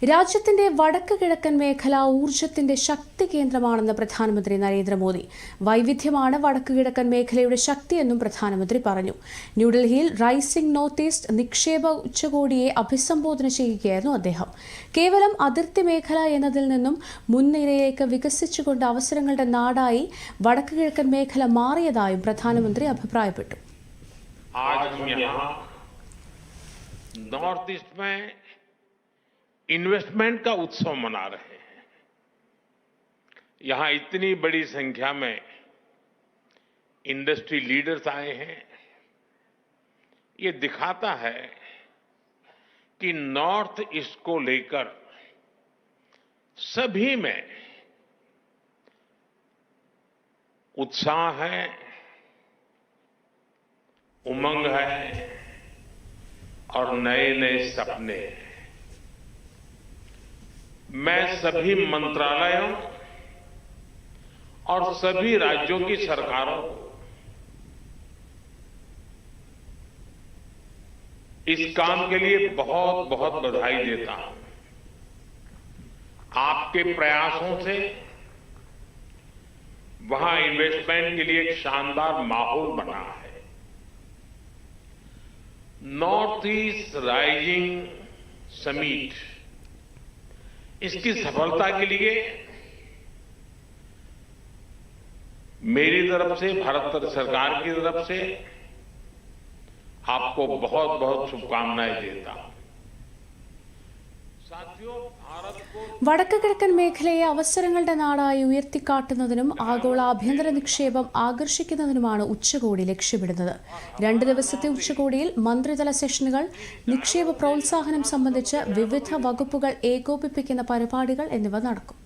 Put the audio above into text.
രാജ്യത്തിന്റെ വടക്ക് കിഴക്കൻ മേഖല ഊർജ്ജത്തിന്റെ ശക്തി കേന്ദ്രമാണെന്ന് പ്രധാനമന്ത്രി നരേന്ദ്രമോദി. വൈവിധ്യമാണ് വടക്ക് കിഴക്കൻ മേഖലയുടെ ശക്തിയെന്നും പ്രധാനമന്ത്രി പറഞ്ഞു. ന്യൂഡൽഹിയിൽ റൈസിംഗ് നോർത്ത് ഈസ്റ്റ് നിക്ഷേപ ഉച്ചകോടിയെ അഭിസംബോധന ചെയ്യുകയായിരുന്നു അദ്ദേഹം. കേവലം അതിർത്തി മേഖല എന്നതിൽ നിന്നും മുൻനിരയിലേക്ക് വികസിച്ചുകൊണ്ട് അവസരങ്ങളുടെ നാടായി വടക്ക് കിഴക്കൻ മേഖല മാറിയതായും പ്രധാനമന്ത്രി അഭിപ്രായപ്പെട്ടു. इन्वेस्टमेंट का उत्सव मना रहे हैं। यहां इतनी बड़ी संख्या में इंडस्ट्री लीडर्स आए हैं। ये दिखाता है कि नॉर्थ ईस्ट को लेकर सभी में उत्साह है, उमंग है और नए नए सपने हैं। मैं सभी मंत्रालयों और सभी राज्यों की सरकारों को इस काम के लिए बहुत बहुत बधाई देता हूं। आपके प्रयासों से वहां इन्वेस्टमेंट के लिए एक शानदार माहौल बना है। नॉर्थ ईस्ट राइजिंग समिट, इसकी सफलता के लिए मेरी तरफ से, भारत सरकार की तरफ से आपको बहुत बहुत शुभकामनाएं देता हूं। വടക്ക് കിഴക്കൻ മേഖലയെ അവസരങ്ങളുടെ നാടായി ഉയർത്തിക്കാട്ടുന്നതിനും ആഗോള ആഭ്യന്തര നിക്ഷേപം ആകർഷിക്കുന്നതിനുമാണ് ഉച്ചകോടി ലക്ഷ്യമിടുന്നത്. 2 ദിവസത്തെ ഉച്ചകോടിയിൽ മന്ത്രിതല സെഷനുകൾ, നിക്ഷേപ പ്രോത്സാഹനം സംബന്ധിച്ച് വിവിധ വകുപ്പുകൾ ഏകോപിപ്പിക്കുന്ന പരിപാടികൾ എന്നിവ നടക്കും.